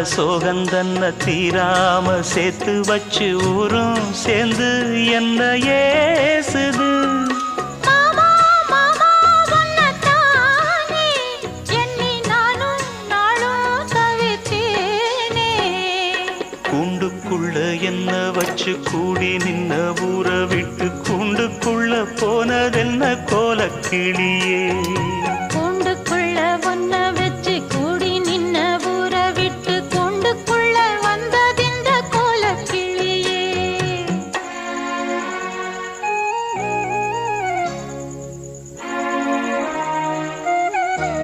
சோகந்தன்ன தீராம சேர்த்து வச்சு ஊரும் சேர்ந்து என்ன ஏசுது. கூண்டுக்குள்ள என்ன வச்சு கூடி நின்ன ஊற விட்டு கூண்டுக்குள்ள போனதென்ன கோலக்கிளியே.